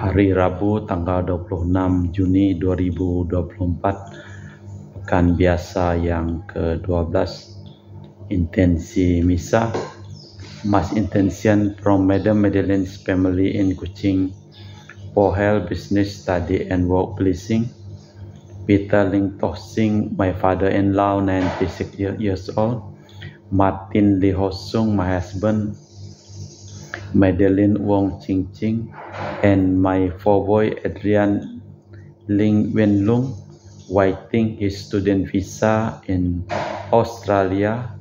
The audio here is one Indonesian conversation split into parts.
Hari Rabu tanggal 26 Juni 2024, pekan biasa yang ke-12, intensi misa, Mass Intention from Madam Madeleine's family in Kuching for health, business, study and work blessing. Peter Ling Toh Sing, my father-in-law, 96 years old. Martin Lee Ho Sung, my husband. Madeleine Wong Ching Ching, and my four boy Adrian Ling Wen Lung, waiting his student visa in Australia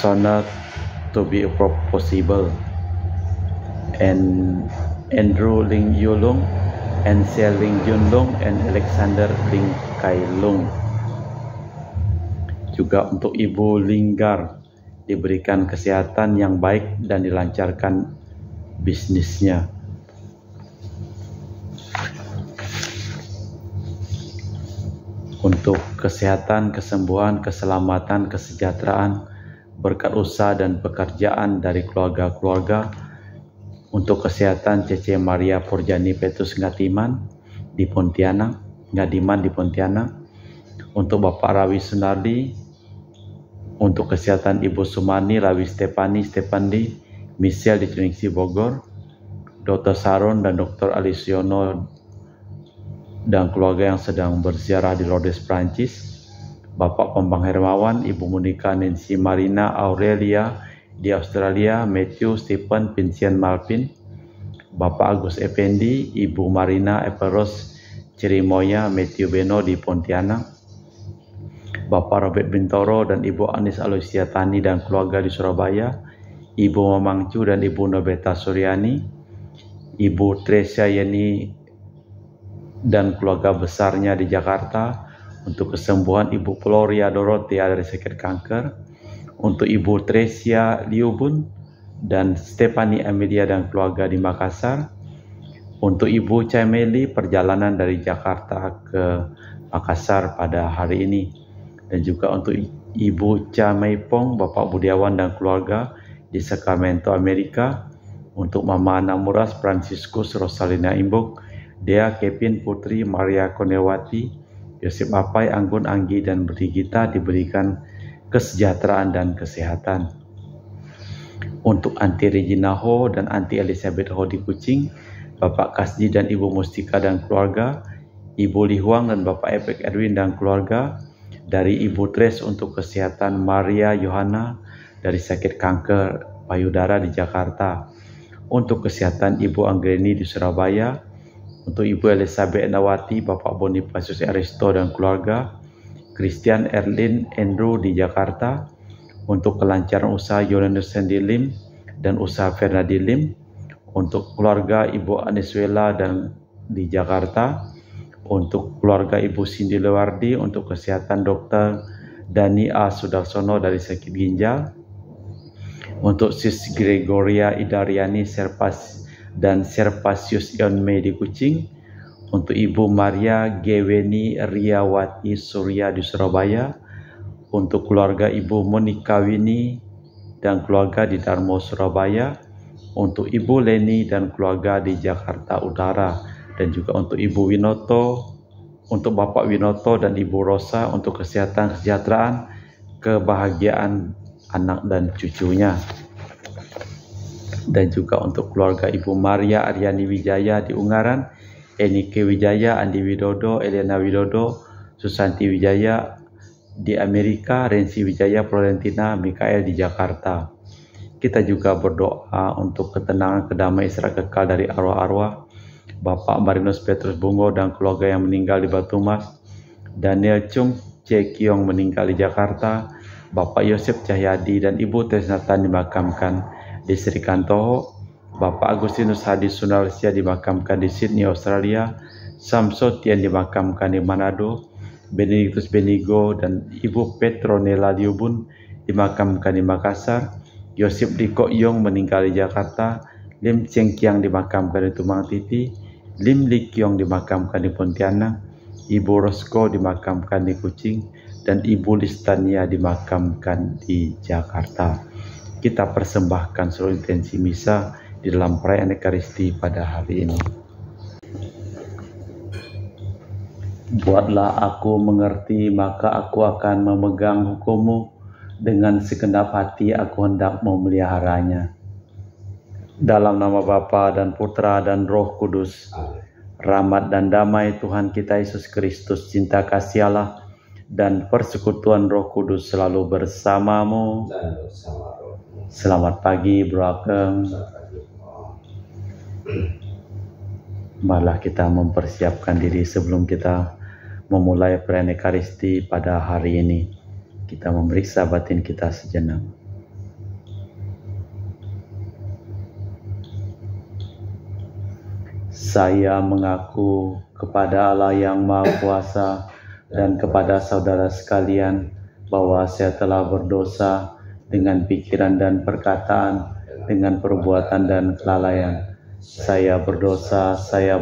sooner to be possible. And Andrew Ling Yulung, and Sia Ling Yun Lung, and Alexander Ling Kai Lung. Juga untuk Ibu Linggar, diberikan kesehatan yang baik dan dilancarkan bisnisnya. Untuk kesehatan, kesembuhan, keselamatan, kesejahteraan, berkat usaha dan pekerjaan dari keluarga-keluarga. Untuk kesehatan Cece Maria Porjani Petrus Ngadiman di Pontianak. Untuk Bapak Rawi Sunardi. Untuk kesehatan Ibu Sumani, Rawi Stepani, Michelle di Cilengsi Bogor, Dr. Saron dan Dr. Alisiono dan keluarga yang sedang berziarah di Lourdes, Prancis, Bapak Pembang Hermawan, Ibu Monica Nancy Marina Aurelia di Australia, Matthew Stephen Vincent Malpin, Bapak Agus Effendi, Ibu Marina Eperos Cirimoya, Matthew Beno di Pontianak, Bapak Robert Bintoro dan Ibu Anis Aloysia Tani dan keluarga di Surabaya, Ibu Mamang Chu dan Ibu Nobeta Suryani, Ibu Tresia Yeni dan keluarga besarnya di Jakarta. Untuk kesembuhan Ibu Gloria Dorothea dari sakit kanker, untuk Ibu Tresia Liubun dan Stephanie Amelia dan keluarga di Makassar, untuk Ibu Cameli perjalanan dari Jakarta ke Makassar pada hari ini, dan juga untuk Ibu Cha Meipong, Bapak Budiawan dan keluarga di Sacramento, Amerika, untuk Mama Namuras Franciscus Rosalina Imbuk, Dea Kevin Putri Maria Konewati, Yosep Apai, Anggun Anggi dan Brigita diberikan kesejahteraan dan kesehatan. Untuk Anti Regina Ho dan Anti Elizabeth Ho di Kuching, Bapak Kasdi dan Ibu Mustika dan keluarga, Ibu Li Huang dan Bapak Epek Erwin dan keluarga, dari Ibu Tres untuk kesehatan Maria Yohana dari sakit kanker payudara di Jakarta, untuk kesehatan Ibu Anggreni di Surabaya, untuk Ibu Elizabeth Nawati, Bapak Bonifacius Aristo dan keluarga, Christian Erlin Andrew di Jakarta, untuk kelancaran usaha Yolanus Sandy Lim dan usaha Fernandi Lim, untuk keluarga Ibu Aniswela dan di Jakarta, untuk keluarga Ibu Cindy Lewardi, untuk kesehatan Dr. Dani A. Sudarsono dari sakit ginjal, untuk Sis Gregoria Idariani Serpas dan Serpasius Ionme di Kuching, untuk Ibu Maria Geweni Riawati Surya di Surabaya, untuk keluarga Ibu Monika Wini dan keluarga di Darmo Surabaya, untuk Ibu Leni dan keluarga di Jakarta Utara, dan juga untuk Ibu Winoto, untuk Bapak Winoto dan Ibu Rosa untuk kesehatan, kesejahteraan, kebahagiaan anak dan cucunya. Dan juga untuk keluarga Ibu Maria Aryani Wijaya di Ungaran, Enike Wijaya, Andi Widodo, Elena Widodo, Susanti Wijaya di Amerika, Rensi Wijaya Florentina, Mikael di Jakarta. Kita juga berdoa untuk ketenangan, kedamaian, istirahat kekal dari arwah-arwah Bapak Marinus Petrus Bungo dan keluarga yang meninggal di Batu Mas, Daniel Chung Cekiong meninggal di Jakarta, Bapak Yosef Cahyadi dan Ibu Tresnatan dimakamkan di Sri Kantoho, Bapak Agustinus Hadi Sunarsia dimakamkan di Sydney, Australia, Samsotian dimakamkan di Manado, Benedictus Benigo dan Ibu Petronella Liubun dimakamkan di Makassar, Yosef Diko Yong meninggal di Jakarta, Lim Cheng Kiang dimakamkan di Tumang Titi, Lim Li Kiong dimakamkan di Pontianak, Ibu Rosko dimakamkan di Kuching, dan Ibu Listania dimakamkan di Jakarta. Kita persembahkan seluruh intensi misa di dalam perayaan Ekaristi pada hari ini. Buatlah aku mengerti, maka aku akan memegang hukum-Mu. Dengan segenap hati aku hendak memeliharanya. Dalam nama Bapa dan Putra dan Roh Kudus, rahmat dan damai Tuhan kita Yesus Kristus, cinta kasih Allah, dan persekutuan Roh Kudus selalu bersamamu. Selamat pagi, Bro Ageng. Marilah kita mempersiapkan diri sebelum kita memulai perayaan Ekaristi pada hari ini. Kita memeriksa batin kita sejenak. Saya mengaku kepada Allah yang Maha Kuasa dan kepada saudara sekalian bahwa saya telah berdosa dengan pikiran dan perkataan, dengan perbuatan dan kelalaian. Saya berdosa, saya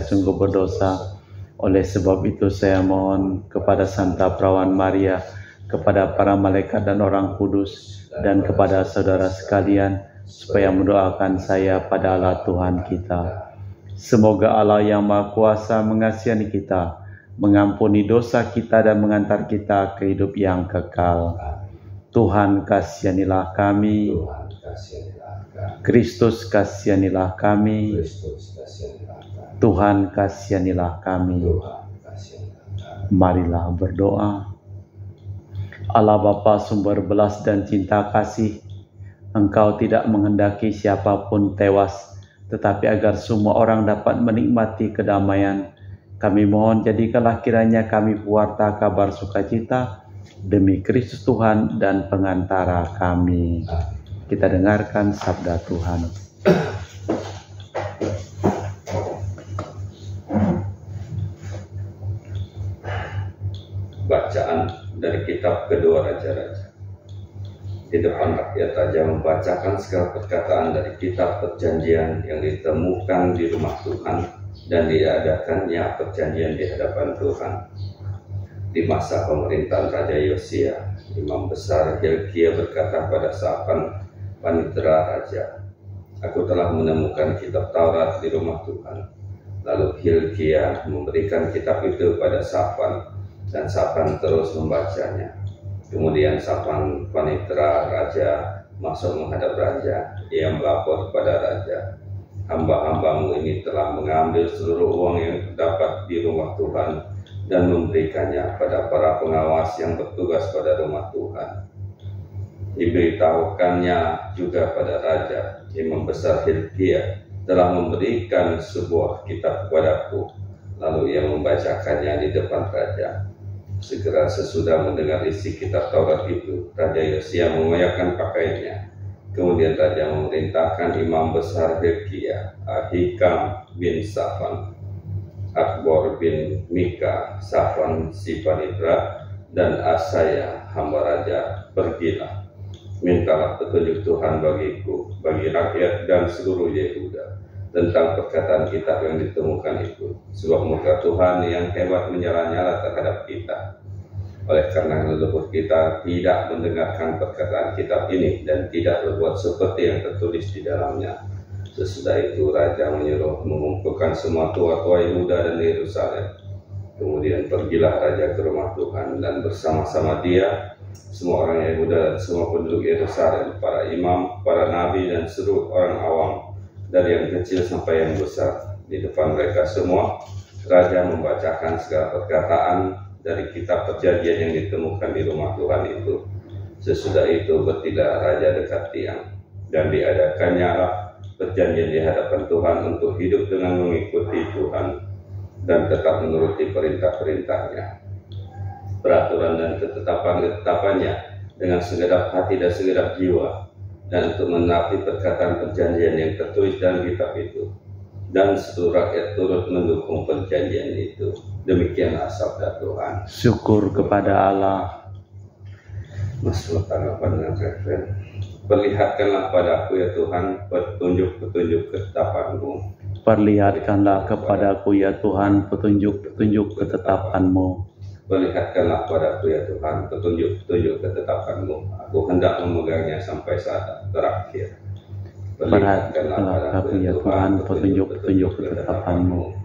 sungguh berdosa. Oleh sebab itu saya mohon kepada Santa Perawan Maria, kepada para malaikat dan orang kudus, dan kepada saudara sekalian, supaya mendoakan saya pada Allah Tuhan kita. Semoga Allah yang Maha Kuasa mengasihi kita, mengampuni dosa kita dan mengantar kita ke hidup yang kekal. Tuhan kasihanilah kami. Kristus kasihanilah kami. Tuhan kasihanilah kami. Marilah berdoa. Allah Bapa sumber belas dan cinta kasih, Engkau tidak menghendaki siapapun tewas, tetapi agar semua orang dapat menikmati kedamaian. Kami mohon jadikanlah kiranya kami pewarta kabar sukacita demi Kristus Tuhan dan pengantara kami. Kita dengarkan sabda Tuhan. Bacaan dari kitab Kedua Raja-Raja. Di depan rakyat raja membacakan segala perkataan dari kitab perjanjian yang ditemukan di rumah Tuhan dan diadakannya perjanjian di hadapan Tuhan. Di masa pemerintahan Raja Yosia, Imam besar Hilkia berkata pada Safan, panitera raja, "Aku telah menemukan kitab Taurat di rumah Tuhan." Lalu Hilkia memberikan kitab itu pada Safan, dan Safan terus membacanya. Kemudian Safan panitera raja masuk menghadap raja. Ia melapor kepada raja, "Hamba-hambamu ini telah mengambil seluruh uang yang terdapat di rumah Tuhan dan memberikannya pada para pengawas yang bertugas pada rumah Tuhan." Diberitahukannya juga pada raja, Imam besar Hilkia telah memberikan sebuah kitab kepadaku. Lalu ia membacakannya di depan raja. Segera sesudah mendengar isi kitab Taurat itu, Raja Yosia mengoyakkan pakaiannya. Kemudian raja memerintahkan imam besar Hilkia, Ahikam bin Safan, Akbor bin Mika, Safan si panitera, dan Asaya hamba raja, "Pergilah, mintalah petunjuk Tuhan bagiku, bagi rakyat dan seluruh Yehuda, tentang perkataan kitab yang ditemukan itu, sebab murka Tuhan yang hebat menyala-nyala terhadap kita. Oleh karena leluhur kita tidak mendengarkan perkataan kitab ini dan tidak berbuat seperti yang tertulis di dalamnya." Sesudah itu raja menyuruh mengumpulkan semua tua-tua Yehuda dan Yerusalem. Kemudian pergilah raja ke rumah Tuhan, dan bersama-sama dia semua orang Yehuda dan semua penduduk Yerusalem, para imam, para nabi, dan seluruh orang awam, dari yang kecil sampai yang besar. Di depan mereka semua, raja membacakan segala perkataan dari kitab perjanjian yang ditemukan di rumah Tuhan itu. Sesudah itu bertindak raja dekat tiang, dan diadakannya perjanjian di hadapan Tuhan untuk hidup dengan mengikuti Tuhan dan tetap menuruti perintah-perintahnya, peraturan dan ketetapan-ketetapannya dengan segenap hati dan segenap jiwa, dan untuk menaati perkataan perjanjian yang tertulis dalam kitab itu. Dan seluruh rakyat turut mendukung perjanjian itu. Demikianlah sabda Tuhan. Syukur kepada Allah. Masuk tanggapan dengan referen. "Perlihatkanlah padaku ya Tuhan petunjuk-petunjuk ketetapan-Mu." Perlihatkanlah kepadaku ya Tuhan petunjuk-petunjuk ketetapan-Mu. "Perlihatkanlah padaku ya Tuhan petunjuk-petunjuk ketetapan-Mu. Aku hendak memegangnya sampai saat terakhir." Perhatikanlah aku ya Tuhan petunjuk-petunjuk ketetapan-Mu.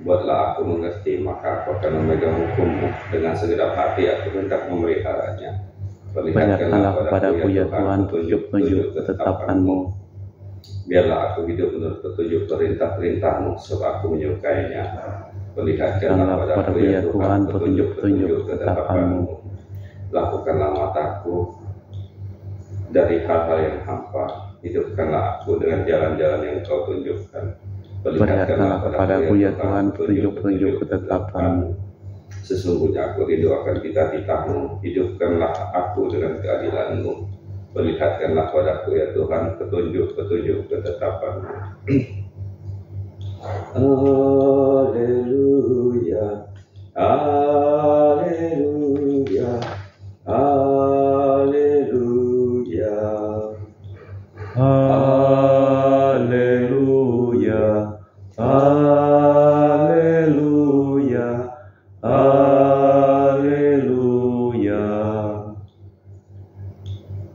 Buatlah aku mengerti, maka aku akan memegang hukum-Mu. Dengan segenap hati aku hendak memeliharanya. Perlihatkanlah kepadaku ya Tuhan petunjuk-petunjuk ketetapan-Mu. Biarlah aku hidup menurut petunjuk perintah-perintah-Mu, sebab aku menyukainya. Perlihatkanlah kepadaku ya Tuhan petunjuk-petunjuk ketetapan-Mu. Lakukanlah mataku dari hal-hal yang hampa. Hidupkanlah aku dengan jalan-jalan yang Kau tunjukkan. Perlihatkanlah kepadaku ya Tuhan petunjuk-petunjuk ketetapan-Mu. Sesungguhnya aku rindu akan titah-titah-Mu. Hidupkanlah aku dengan keadilan-Mu. Perlihatkanlah padaku ya Tuhan petunjuk-petunjuk ketetapan-Mu. Haleluya, haleluya, haleluya, haleluya, haleluya, haleluya.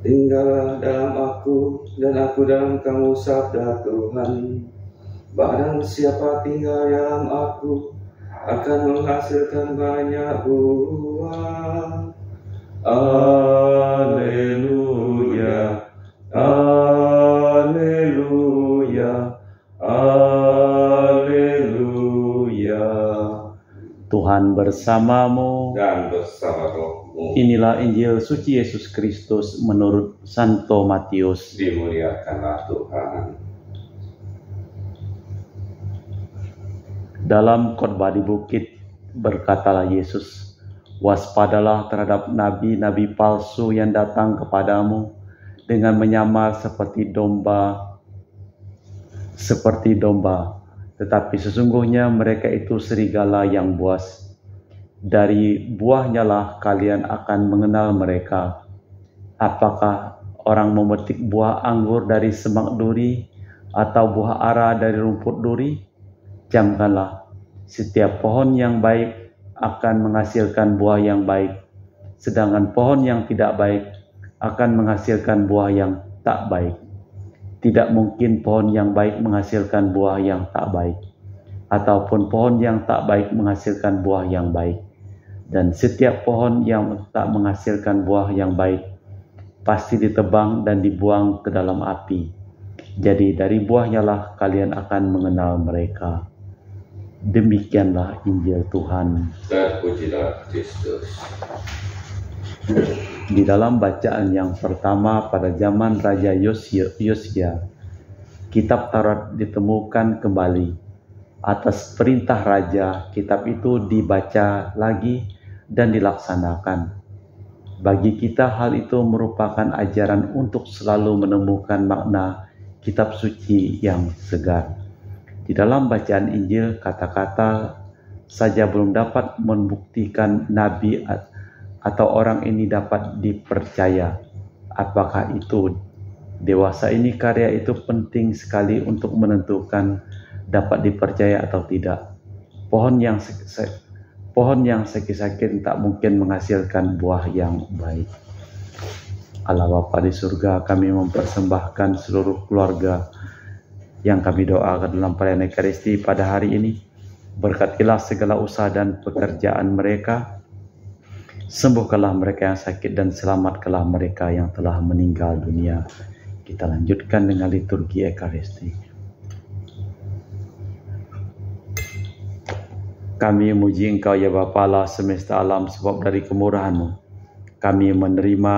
Tinggallah dalam aku dan aku dalam Kamu, sabda Tuhan. Barang siapa tinggal dalam aku akan menghasilkan banyak buah. Haleluya, haleluya, haleluya. Tuhan bersamamu Dan bersama rohmu. Inilah Injil suci Yesus Kristus menurut Santo Matius. Dimuliakanlah Tuhan. Dalam khotbah di bukit berkatalah Yesus, waspadalah terhadap nabi-nabi palsu yang datang kepadamu dengan menyamar seperti domba, tetapi sesungguhnya mereka itu serigala yang buas. Dari buahnya lah kalian akan mengenal mereka. Apakah orang memetik buah anggur dari semak duri atau buah ara dari rumput duri? Camkanlah, setiap pohon yang baik akan menghasilkan buah yang baik, sedangkan pohon yang tidak baik akan menghasilkan buah yang tak baik. Tidak mungkin pohon yang baik menghasilkan buah yang tak baik, ataupun pohon yang tak baik menghasilkan buah yang baik. Dan setiap pohon yang tak menghasilkan buah yang baik pasti ditebang dan dibuang ke dalam api. Jadi dari buahnya lah kalian akan mengenal mereka. Demikianlah Injil Tuhan. Terpujilah Kristus. Di dalam bacaan yang pertama pada zaman Raja Yosia, kitab Taurat ditemukan kembali. Atas perintah raja, kitab itu dibaca lagi dan dilaksanakan. Bagi kita hal itu merupakan ajaran untuk selalu menemukan makna kitab suci yang segar. Di dalam bacaan Injil, kata-kata saja belum dapat membuktikan nabi atau orang ini dapat dipercaya. Apakah itu dewasa ini karya itu penting sekali untuk menentukan dapat dipercaya atau tidak. Pohon yang sakit-sakit tak mungkin menghasilkan buah yang baik. Allah Bapa di surga, kami mempersembahkan seluruh keluarga yang kami doakan dalam perayaan Ekaristi pada hari ini. Berkatilah segala usaha dan pekerjaan mereka. Sembuhkanlah mereka yang sakit dan selamatkanlah mereka yang telah meninggal dunia. Kita lanjutkan dengan liturgi Ekaristi. Kami memuji Engkau ya Bapa Allah semesta alam, sebab dari kemurahan-Mu kami menerima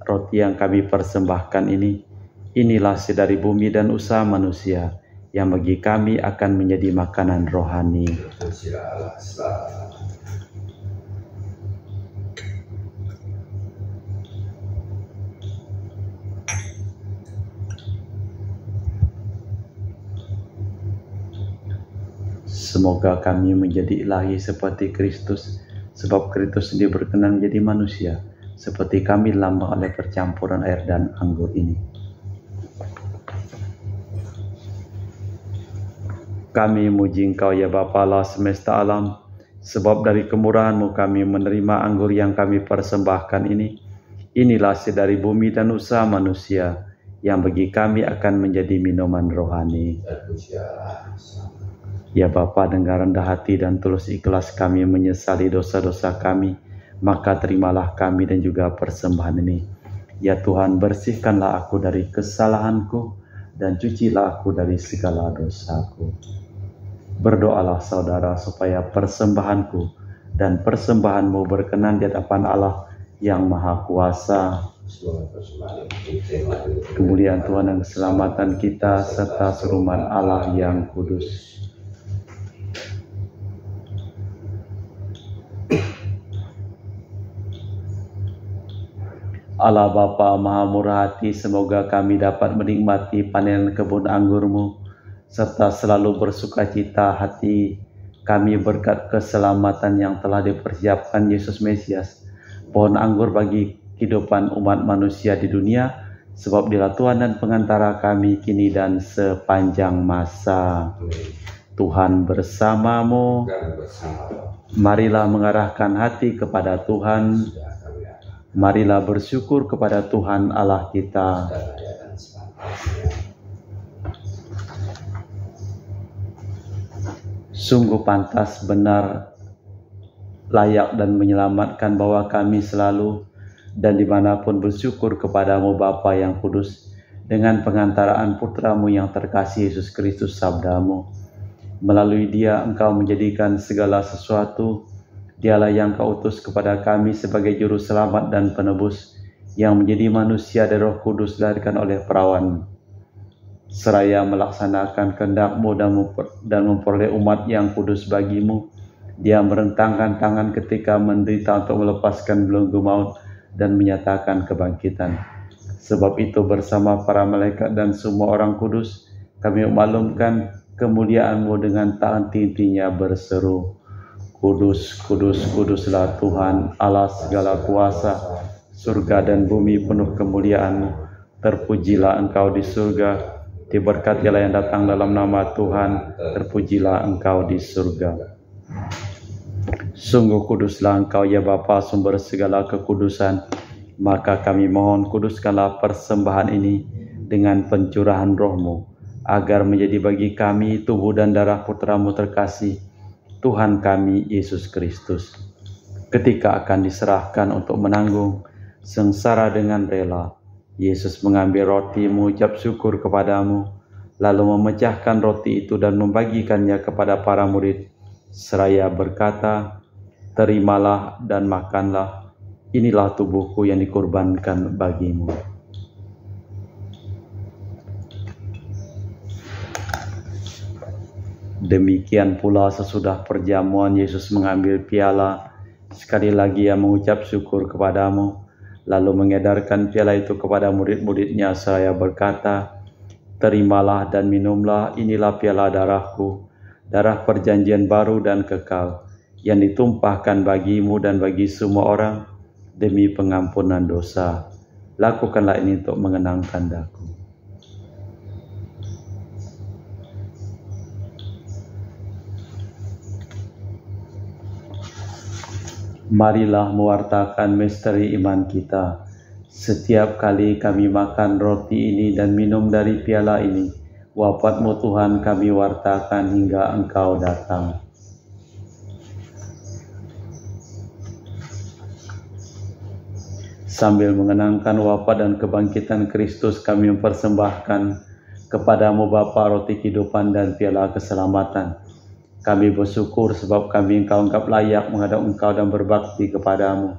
roti yang kami persembahkan ini. Inilah dari bumi dan usaha manusia yang bagi kami akan menjadi makanan rohani. Semoga kami menjadi ilahi seperti Kristus, sebab Kristus sendiri berkenan menjadi manusia, seperti kami lambang oleh percampuran air dan anggur ini. Kami muji Engkau ya Bapa Allah semesta alam, sebab dari kemurahan-Mu kami menerima anggur yang kami persembahkan ini. Inilah dari bumi dan usaha manusia yang bagi kami akan menjadi minuman rohani. Ya Bapa, dengan rendah hati dan tulus ikhlas kami menyesali dosa-dosa kami, maka terimalah kami dan juga persembahan ini. Ya Tuhan, bersihkanlah aku dari kesalahanku dan cucilah aku dari segala dosaku. Berdoalah saudara supaya persembahanku dan persembahanmu berkenan di hadapan Allah yang Maha Kuasa. Kemuliaan Tuhan dan keselamatan kita serta seruman Allah yang kudus. Allah Bapa Maha Murah Hati, semoga kami dapat menikmati panen kebun anggur-Mu serta selalu bersukacita hati kami berkat keselamatan yang telah dipersiapkan Yesus Mesias, pohon anggur bagi kehidupan umat manusia di dunia, sebab Dialah Tuhan dan pengantara kami kini dan sepanjang masa. Tuhan bersamamu. Marilah mengarahkan hati kepada Tuhan. Marilah bersyukur kepada Tuhan Allah kita. Sungguh pantas, benar, layak dan menyelamatkan bahwa kami selalu dan dimanapun bersyukur kepadamu Bapa yang kudus, dengan pengantaraan putramu yang terkasih Yesus Kristus sabdamu. Melalui Dia Engkau menjadikan segala sesuatu. Dialah yang Kau utus kepada kami sebagai juru selamat dan penebus, yang menjadi manusia dari Roh Kudus dilahirkan oleh perawan. Seraya melaksanakan kehendak-Mu dan memperoleh umat yang kudus bagimu, Dia merentangkan tangan ketika menderita untuk melepaskan belenggu maut dan menyatakan kebangkitan. Sebab itu bersama para malaikat dan semua orang kudus, kami memaklumkan kemuliaan-Mu dengan tak henti-hentinya berseru, Kudus, kudus, kuduslah Tuhan Allah segala kuasa, surga dan bumi penuh kemuliaan-Mu. Terpujilah Engkau di surga, diberkatilah yang datang dalam nama Tuhan, terpujilah Engkau di surga. Sungguh kuduslah Engkau ya Bapa, sumber segala kekudusan. Maka kami mohon, kuduskanlah persembahan ini dengan pencurahan Roh-Mu, agar menjadi bagi kami tubuh dan darah Putra-Mu terkasih, Tuhan kami Yesus Kristus. Ketika akan diserahkan untuk menanggung sengsara dengan rela, Yesus mengambil roti, mengucap syukur kepadamu, lalu memecahkan roti itu dan membagikannya kepada para murid, seraya berkata, terimalah dan makanlah, inilah tubuhku yang dikorbankan bagimu. Demikian pula sesudah perjamuan Yesus mengambil piala, sekali lagi Ia mengucap syukur kepadamu, lalu mengedarkan piala itu kepada murid-murid-Nya seraya berkata, terimalah dan minumlah, inilah piala darahku, darah perjanjian baru dan kekal, yang ditumpahkan bagimu dan bagi semua orang demi pengampunan dosa. Lakukanlah ini untuk mengenangkan Daku. Marilah mewartakan misteri iman kita. Setiap kali kami makan roti ini dan minum dari piala ini, wafat-Mu Tuhan kami wartakan hingga Engkau datang. Sambil mengenangkan wafat dan kebangkitan Kristus, kami mempersembahkan kepadamu Bapa roti kehidupan dan piala keselamatan. Kami bersyukur sebab kami Engkau anggap layak menghadap Engkau dan berbakti kepadamu.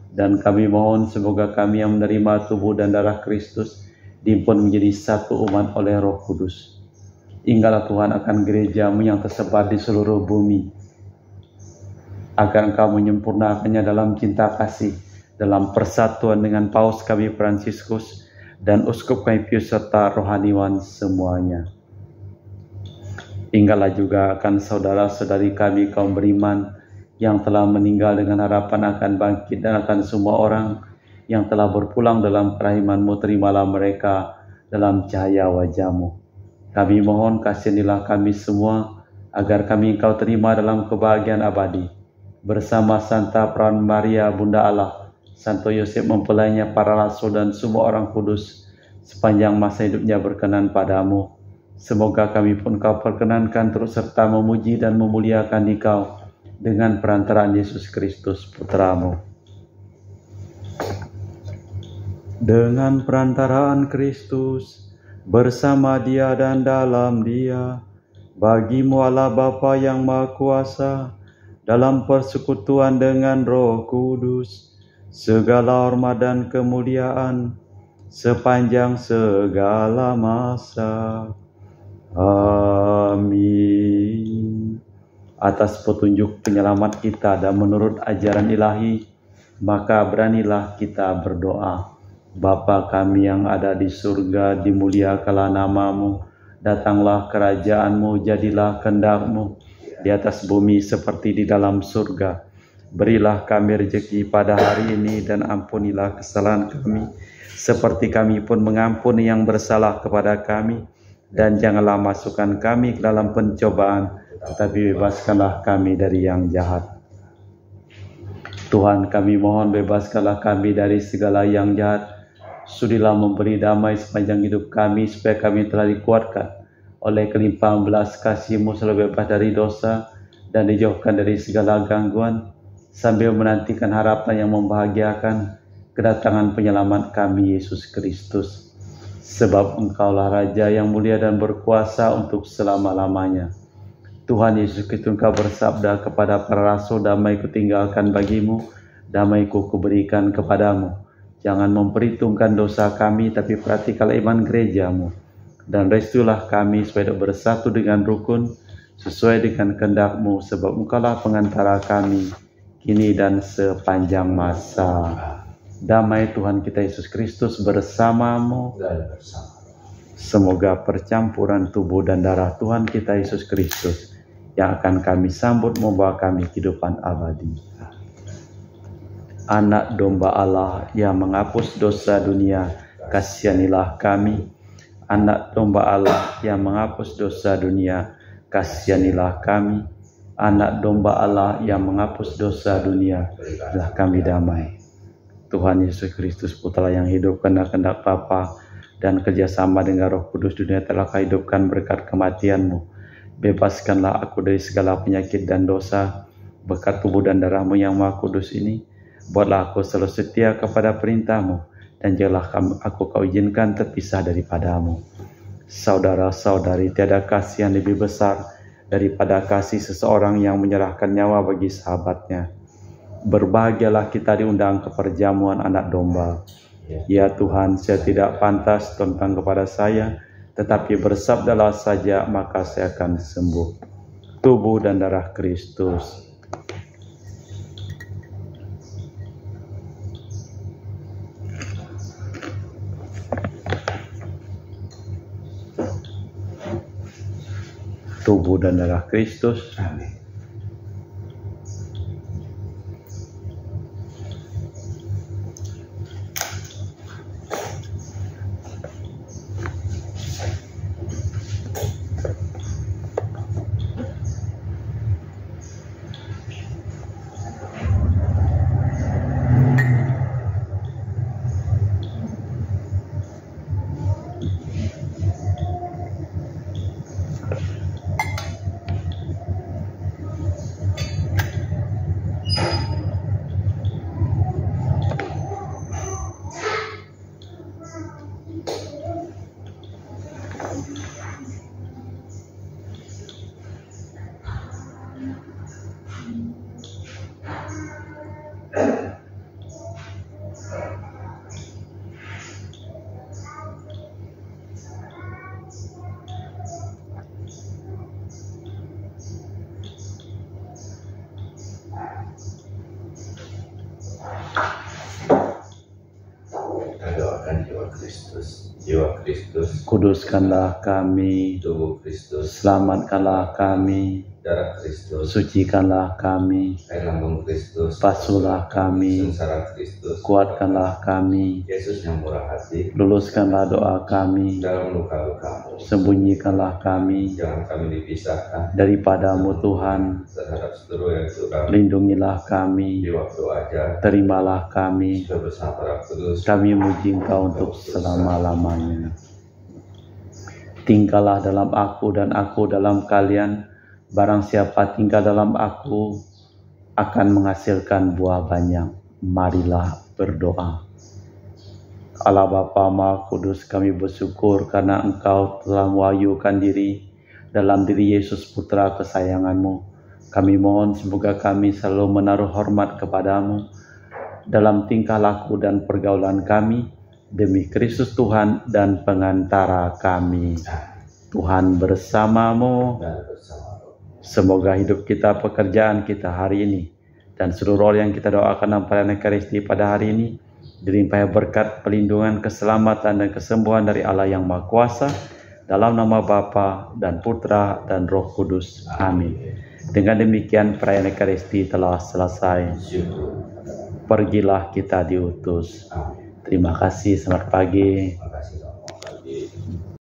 Dan kami mohon semoga kami yang menerima tubuh dan darah Kristus dihimpun menjadi satu umat oleh Roh Kudus. Ingatlah Tuhan akan gereja-Mu yang tersebar di seluruh bumi, agar Engkau menyempurnakannya dalam cinta kasih, dalam persatuan dengan Paus kami Fransiskus dan Uskup kami Pius serta rohaniwan semuanya. Ingatlah juga akan saudara-saudari kami kaum beriman yang telah meninggal dengan harapan akan bangkit, dan akan semua orang yang telah berpulang dalam kerahiman-Mu, terimalah mereka dalam cahaya wajah-Mu. Kami mohon kasihanilah kami semua, agar kami Engkau terima dalam kebahagiaan abadi, bersama Santa Perawan Maria Bunda Allah, Santo Yosef mempelainya, para rasul dan semua orang kudus, sepanjang masa hidupnya berkenan padamu. Semoga kami pun Kau perkenankan turut serta memuji dan memuliakan Dikau dengan perantaraan Yesus Kristus Putra-Mu. Dengan perantaraan Kristus, bersama Dia dan dalam Dia, bagi-Mu Allah Bapa yang Maha Kuasa, dalam persekutuan dengan Roh Kudus, segala hormat dan kemuliaan sepanjang segala masa. Amin. Atas petunjuk penyelamat kita dan menurut ajaran ilahi, maka beranilah kita berdoa. Bapa kami yang ada di surga, dimuliakanlah nama-Mu, datanglah kerajaan-Mu, jadilah kehendak-Mu di atas bumi seperti di dalam surga. Berilah kami rezeki pada hari ini dan ampunilah kesalahan kami, seperti kami pun mengampuni yang bersalah kepada kami. Dan janganlah masukkan kami ke dalam pencobaan, tetapi bebaskanlah kami dari yang jahat. Tuhan, kami mohon bebaskanlah kami dari segala yang jahat. Sudilah memberi damai sepanjang hidup kami, supaya kami telah dikuatkan oleh kelimpahan belas kasih-Mu, selalu bebas dari dosa dan dijauhkan dari segala gangguan, sambil menantikan harapan yang membahagiakan, kedatangan penyelamat kami, Yesus Kristus. Sebab Engkaulah Raja yang mulia dan berkuasa untuk selama-lamanya. Tuhan Yesus Kristus, Engkau bersabda kepada para rasul, damai kutinggalkan bagimu, damai kuberikan kepadamu. Jangan memperhitungkan dosa kami, tapi perhatikanlah iman gereja-Mu. Dan restuilah kami supaya bersatu dengan rukun, sesuai dengan kehendak-Mu, sebab Engkaulah pengantara kami, kini dan sepanjang masa. Damai Tuhan kita Yesus Kristus bersama-Mu. Semoga percampuran tubuh dan darah Tuhan kita Yesus Kristus yang akan kami sambut membawa kami kehidupan abadi. Anak domba Allah yang menghapus dosa dunia, kasihanilah kami. Anak domba Allah yang menghapus dosa dunia, kasihanilah kami. Anak domba Allah yang menghapus dosa dunia, berilah kami damai. Tuhan Yesus Kristus, Putra yang hidup karena kehendak Bapa dan kerjasama dengan Roh Kudus, dunia telah Kau hidupkan berkat kematian-Mu. Bebaskanlah aku dari segala penyakit dan dosa, berkat tubuh dan darah-Mu yang Maha Kudus ini. Buatlah aku selalu setia kepada perintah-Mu, dan janganlah aku Kau izinkan terpisah daripada-Mu. Saudara-saudari, tiada kasih yang lebih besar daripada kasih seseorang yang menyerahkan nyawa bagi sahabatnya. Berbahagialah kita diundang ke perjamuan anak domba. Ya Tuhan, saya tidak pantas tentang kepada saya, tetapi bersabdalah saja, maka saya akan sembuh. Tubuh dan darah Kristus. Tubuh dan darah Kristus. Amin. Jiwa Kristus, kuduskanlah kami, tubuh Kristus, selamatkanlah kami, darah Kristus, sucikanlah kami, air lambung Kristus, basuhlah kami, sengsara Kristus, kuatkanlah kami, Yesus yang murah hati, luluskanlah doa kami, dalam luka-lukamu, sembunyikanlah kami jangan kami dipisahkan daripadamu Tuhan, terhadap seluruh yang suka lindungilah di kami, waktu ajar, terimalah kami, bersama para kudus, kami memuji Engkau untuk selama-lamanya. Tinggallah dalam aku dan aku dalam kalian. Barang siapa tinggal dalam aku akan menghasilkan buah banyak. Marilah berdoa. Allah Bapa Maha Kudus, kami bersyukur karena Engkau telah mewahyukan diri dalam diri Yesus Putra kesayangan-Mu. Kami mohon semoga kami selalu menaruh hormat kepadamu dalam tingkah laku dan pergaulan kami, demi Kristus Tuhan dan pengantara kami. Tuhan bersamamu. Semoga hidup kita, pekerjaan kita hari ini, dan seluruh yang kita doakan dalam perayaan Ekaristi pada hari ini, dilimpahi berkat, pelindungan, keselamatan, dan kesembuhan dari Allah yang Maha Kuasa, dalam nama Bapa dan Putra dan Roh Kudus. Amin. Dengan demikian perayaan Ekaristi telah selesai. Pergilah kita diutus. Terima kasih, selamat pagi.